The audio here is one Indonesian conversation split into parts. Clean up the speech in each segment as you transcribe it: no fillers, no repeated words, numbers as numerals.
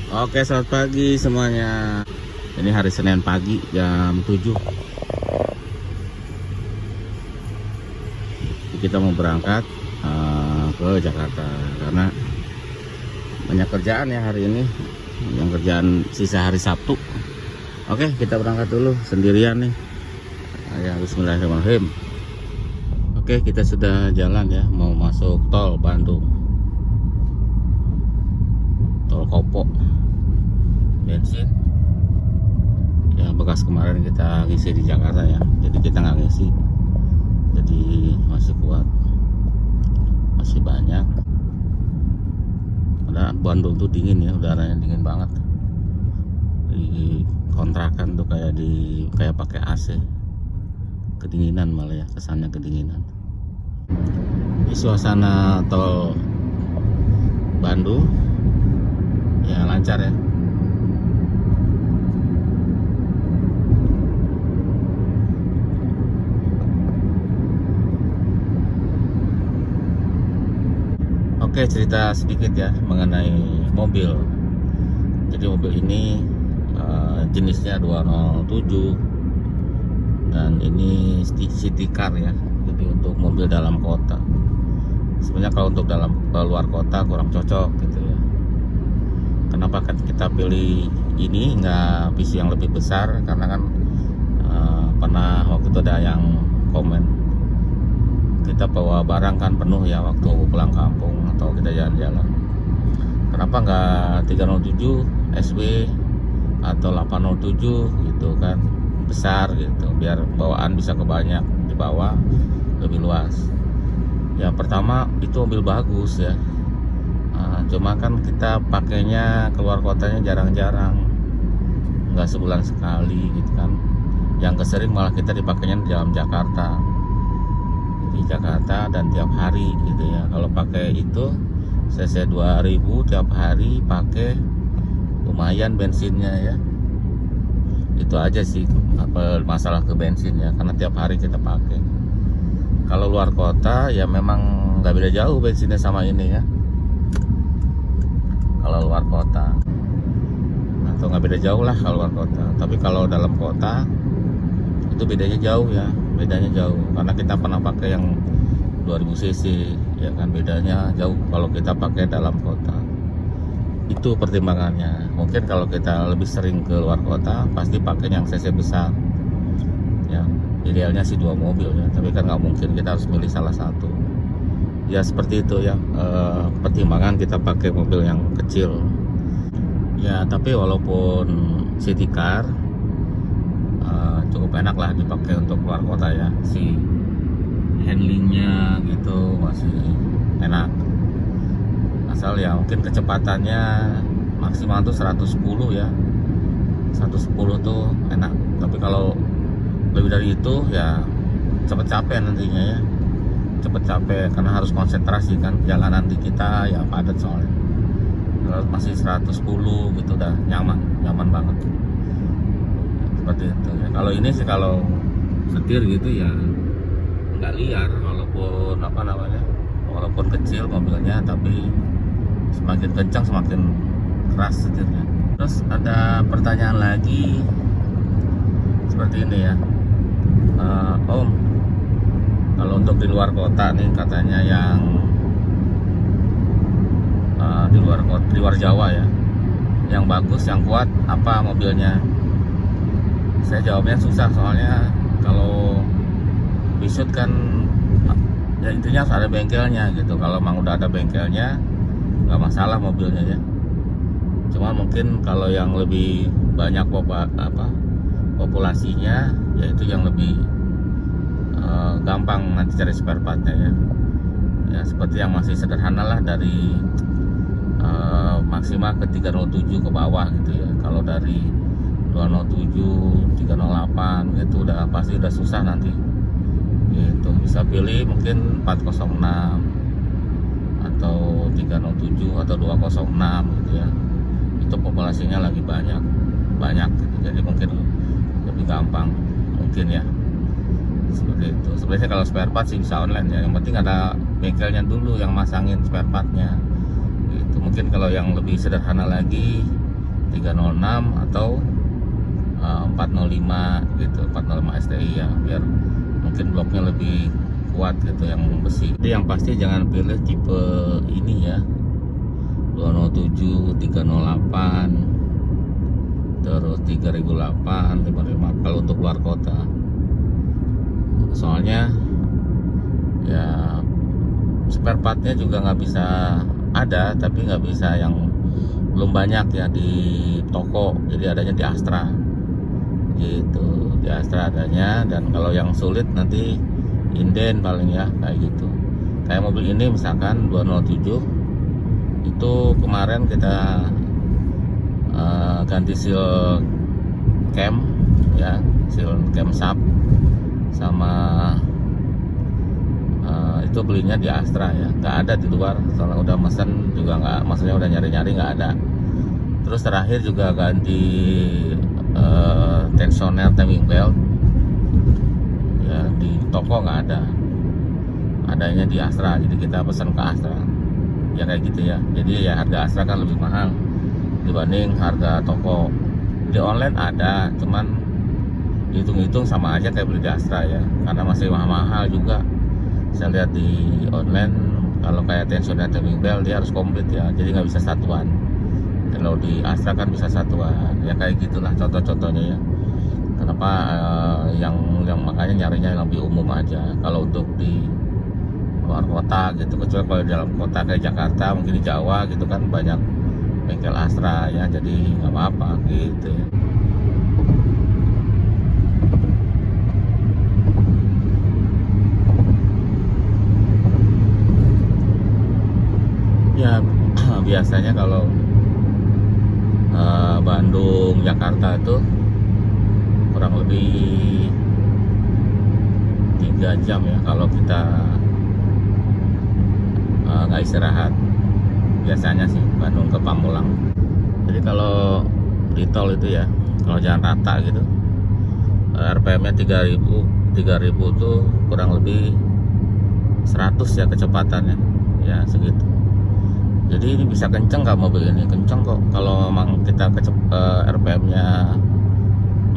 Oke, selamat pagi semuanya. Ini hari Senin pagi jam 7. Kita mau berangkat ke Jakarta karena banyak kerjaan ya hari ini. Yang kerjaan sisa hari Sabtu. Oke, kita berangkat dulu sendirian nih. Ya, bismillahirrahmanirrahim. Oke, kita sudah jalan ya, mau masuk tol Bandung. Tol Kopo. Bensin ya bekas kemarin kita ngisi di Jakarta ya, jadi kita nggak ngisi, jadi masih kuat, masih banyak. Padahal Bandung tuh dingin ya, udaranya dingin banget. Di kontrakan tuh kayak pakai AC, kedinginan malah ya, kesannya kedinginan. Ini suasana tol Bandung ya, lancar ya. Oke, cerita sedikit ya mengenai mobil. Jadi mobil ini jenisnya 207 dan ini city car ya. Jadi untuk mobil dalam kota. Sebenarnya kalau untuk dalam luar kota kurang cocok gitu ya. Kenapa kan kita pilih ini, nggak PC yang lebih besar? Karena kan pernah waktu itu ada yang komen, kita bawa barang kan penuh ya waktu pulang kampung atau kita jalan-jalan. Kenapa nggak 307 SW atau 807 gitu kan, besar gitu, biar bawaan bisa kebanyak, dibawa lebih luas. Ya pertama itu mobil bagus ya, cuma kan kita pakainya keluar kotanya jarang-jarang, nggak sebulan sekali gitu kan. Yang kesering malah kita dipakainya di dalam Jakarta, di Jakarta dan tiap hari gitu ya. Kalau pakai itu cc 2000 tiap hari pakai, lumayan bensinnya ya. Itu aja sih apa masalah ke bensin ya, karena tiap hari kita pakai. Kalau luar kota ya memang nggak beda jauh bensinnya sama ini ya, kalau luar kota, atau nggak beda jauh lah kalau luar kota. Tapi kalau dalam kota itu bedanya jauh ya, bedanya jauh karena kita pernah pakai yang 2000 cc ya kan, bedanya jauh kalau kita pakai dalam kota. Itu pertimbangannya. Mungkin kalau kita lebih sering ke luar kota pasti pakai yang cc besar ya, idealnya sih 2 mobil ya, tapi kan nggak mungkin, kita harus milih salah satu ya. Seperti itu ya, pertimbangan kita pakai mobil yang kecil ya. Tapi walaupun city car cukup enak lah dipakai untuk keluar kota ya, si handlingnya gitu masih enak, asal ya mungkin kecepatannya maksimal tuh 110 ya, 110 tuh enak. Tapi kalau lebih dari itu ya cepet capek nantinya ya, cepet capek karena harus konsentrasi kan, jalan nanti kita ya padat soalnya. Kalau masih 110 gitu udah nyaman banget seperti itu ya. Kalau ini sih kalau setir gitu ya nggak liar, walaupun apa namanya, walaupun kecil mobilnya, tapi semakin kencang semakin keras setirnya. Terus ada pertanyaan lagi seperti ini ya, Om, kalau untuk di luar kota nih katanya yang di luar kota, di luar Jawa ya, yang bagus, yang kuat apa mobilnya? Saya jawabnya susah, soalnya kalau Bisut kan ya intinya harus ada bengkelnya gitu. Kalau memang udah ada bengkelnya nggak masalah mobilnya ya. Cuma mungkin kalau yang lebih banyak populasinya ya itu yang lebih gampang nanti cari spare partnya ya. Ya seperti yang masih sederhana lah, dari maksimal ke 307 ke bawah gitu ya. Kalau dari 207, 308 gitu udah pasti udah susah nanti gitu. Bisa pilih mungkin 406 atau 307 atau 206 gitu ya. Itu populasinya lagi banyak gitu. Jadi mungkin lebih gampang mungkin ya, seperti itu. Sebenarnya kalau spare part sih bisa online ya, yang penting ada bengkelnya dulu yang masangin spare partnya gitu. Mungkin kalau yang lebih sederhana lagi 306 atau 405 gitu, 405 STI ya, biar mungkin bloknya lebih kuat gitu yang besi. Jadi yang pasti jangan pilih tipe ini ya, 207, 308, terus 3008, 55 kalau untuk luar kota. Soalnya ya spare partnya juga nggak bisa ada, tapi nggak bisa yang belum banyak ya di toko, jadi adanya di Astra gitu, di Astra adanya. Dan kalau yang sulit nanti inden paling ya, kayak gitu. Kayak mobil ini misalkan 207 itu kemarin kita ganti seal cam ya, seal cam sub sama itu belinya di Astra ya, nggak ada di luar. Soalnya udah mesen juga nggak, maksudnya udah nyari-nyari nggak ada. Terus terakhir juga ganti tensioner timing belt ya, di toko nggak ada, adanya di Astra. Jadi kita pesan ke Astra ya, kayak gitu ya. Jadi ya harga Astra kan lebih mahal dibanding harga toko. Di online ada, cuman hitung-hitung sama aja kayak beli di Astra ya, karena masih mahal-mahal juga. Saya lihat di online kalau kayak tensioner timing belt dia harus komplit ya, jadi nggak bisa satuan. Kalau di Astra kan bisa satuan ya, kayak gitulah contoh-contohnya ya. Kenapa yang makanya nyarinya yang lebih umum aja. Kalau untuk di luar kota gitu, kecuali kalau di dalam kota kayak Jakarta, mungkin di Jawa gitu kan banyak bengkel Astra ya, jadi nggak apa-apa gitu ya. Ya biasanya kalau Bandung, Jakarta itu kurang lebih 3 jam ya kalau kita nggak istirahat. Biasanya sih Bandung ke Pamulang. Jadi kalau di tol itu ya, kalau jalan rata gitu, RPM-nya 3000 tuh kurang lebih 100 ya kecepatannya ya, segitu. Jadi ini bisa kenceng nggak mobil ini? Kenceng kok. Kalau memang kita RPM-nya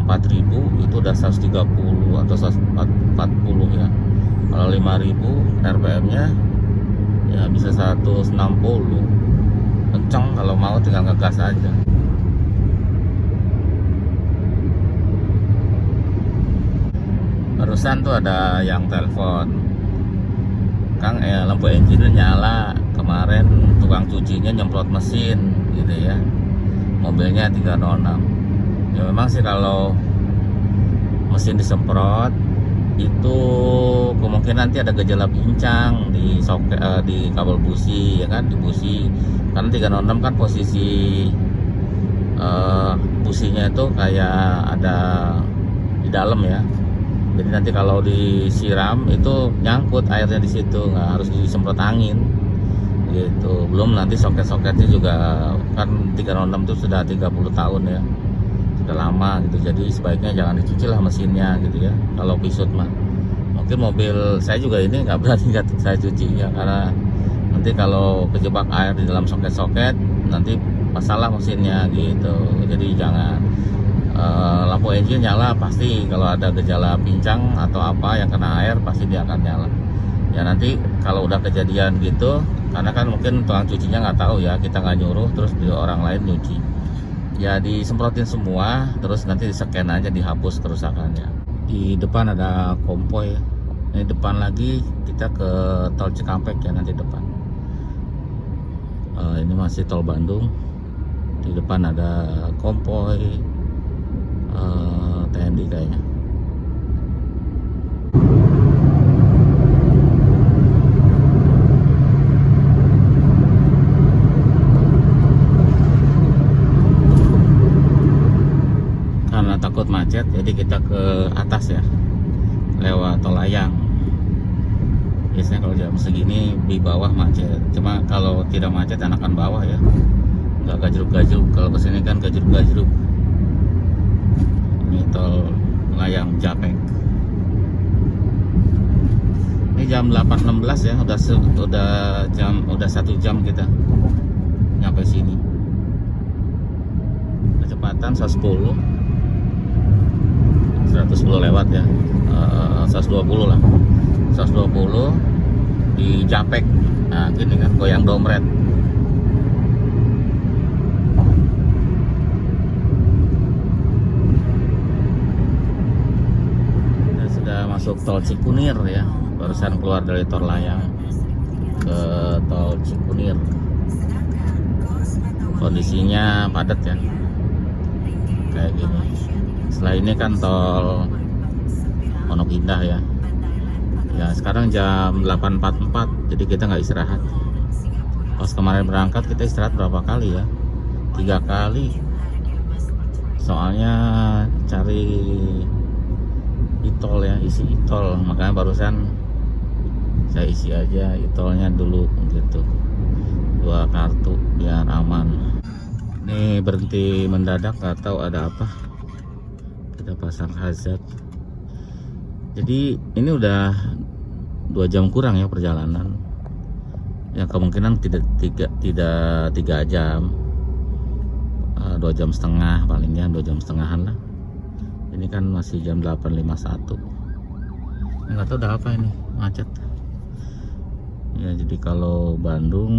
4000 itu udah 130 atau 140 ya. Kalau 5000 RPM-nya ya bisa 160. Kenceng, kalau mau tinggal ngegas aja. Barusan tuh ada yang telepon, Kang, lampu engine nyala. Kemarin tukang cucinya nyemprot mesin gitu ya, mobilnya 306. Ya memang sih kalau mesin disemprot itu kemungkinan nanti ada gejala pincang di soket, di kabel busi ya kan, di busi. Karena 306 kan posisi businya itu kayak ada di dalam ya. Jadi nanti kalau disiram itu nyangkut airnya di situ, nggak harus disemprot angin gitu. Belum nanti soket-soketnya juga kan 306 itu sudah 30 tahun ya, sudah lama gitu. Jadi sebaiknya jangan dicuci lah mesinnya gitu ya kalau pisut mah. Mungkin mobil saya juga ini nggak berani saya cuci ya, karena nanti kalau kejebak air di dalam soket-soket nanti masalah mesinnya gitu. Jadi jangan. Lampu engine nyala pasti kalau ada gejala pincang atau apa yang kena air pasti dia akan nyala ya. Nanti kalau udah kejadian gitu, karena kan mungkin tukang cucinya nggak tahu ya, kita nggak nyuruh, terus di orang lain nyuci ya, disemprotin semua, terus nanti di-scan aja, dihapus kerusakannya. Di depan ada konvoy, ini depan lagi kita ke tol Cikampek ya, nanti depan. Ini masih tol Bandung, di depan ada konvoy TNI kayaknya. Karena takut macet, jadi kita ke atas ya, lewat tol layang. Biasanya kalau jam segini di bawah macet, cuma kalau tidak macet enakan bawah ya, nggak gajruk-gajruk. Kalau kesini kan gajruk-gajruk. Ini tol layang Japek. Ini jam 8.16 ya, udah 1 jam kita nyampe sini. kecepatan 110 lewat ya, 120 lah, 120 di Japek. Nah gini kan, goyang domret. Kita sudah masuk tol Cikunir ya, barusan keluar dari tol Layang ke tol Cikunir. Kondisinya padat ya, kayak gini. Setelah ini kan tol Pondok Indah ya. Ya sekarang jam 8.44, jadi kita nggak istirahat. Pas kemarin berangkat kita istirahat berapa kali ya? 3 kali. Soalnya cari e-tol ya, isi e-tol. Makanya barusan saya isi aja e-tolnya dulu gitu. 2 kartu biar aman. Ini berhenti mendadak, nggak tahu ada apa. Kita pasang hazard. Jadi ini udah 2 jam kurang ya perjalanan. Ya kemungkinan tidak 3 jam, 2 jam setengah palingnya, 2 jam setengahan lah. Ini kan masih jam 8.51. Nggak tahu udah apa ini, macet. Ya jadi kalau Bandung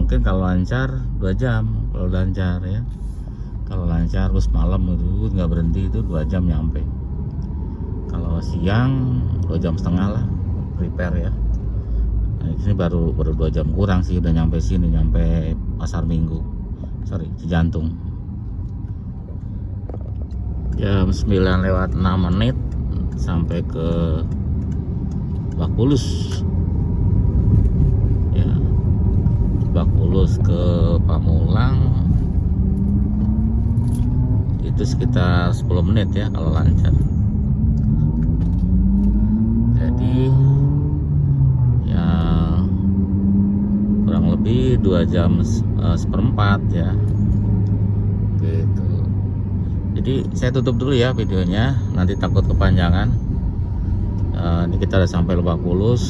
mungkin kalau lancar 2 jam, kalau lancar ya. Kalau lancar terus malam itu nggak berhenti itu 2 jam nyampe. Kalau siang 2 jam setengah lah prepare ya. Nah, ini baru 2 jam kurang sih udah nyampe sini, nyampe Pasar Minggu. Cijantung. Jam 9:06 sampai ke Lebak Bulus. Ya. Lebak Bulus ke Pamulang. Itu sekitar 10 menit ya kalau lancar. Jadi ya kurang lebih 2 jam seperempat ya gitu. Jadi saya tutup dulu ya videonya, nanti takut kepanjangan. Ini kita udah sampai Lebak Bulus,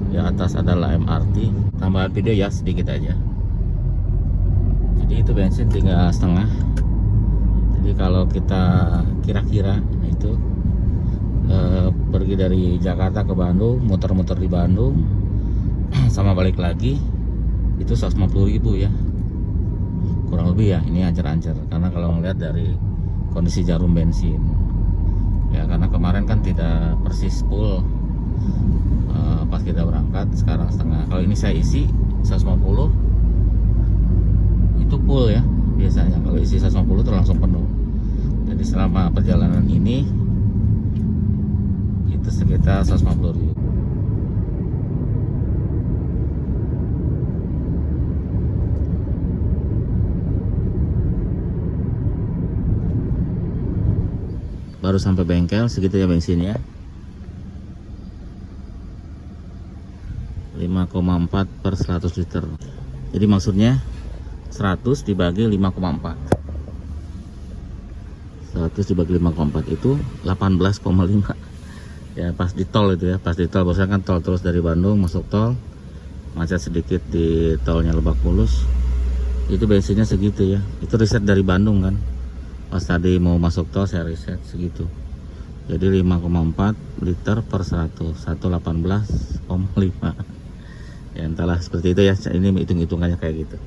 di atas adalah MRT. Tambahan video ya sedikit aja. Jadi itu bensin 3,5. Jadi kalau kita kira-kira itu pergi dari Jakarta ke Bandung, muter-muter di Bandung sama balik lagi itu 150.000 ya, kurang lebih ya. Ini ancer-ancer karena kalau ngeliat dari kondisi jarum bensin ya, karena kemarin kan tidak persis full pas kita berangkat, sekarang setengah. Kalau ini saya isi 150 itu full ya biasanya. Kalau isi 150 itu langsung penuh. Jadi selama perjalanan ini itu sekitar 150.000. Baru sampai bengkel segitu ya bensinnya. 5,4 per 100 liter. Jadi maksudnya 100 dibagi 5,4. 100 dibagi 5,4 itu 18,5. Ya pas di tol itu ya, pas di tol. Biasanya kan tol terus dari Bandung masuk tol, macet sedikit di tolnya Lebak Bulus. Itu bensinnya segitu ya. Itu riset dari Bandung kan. Pas tadi mau masuk tol saya riset segitu. Jadi 5,4 liter per 100, 118,5. Ya entahlah seperti itu ya. Ini hitung-hitungannya kayak gitu.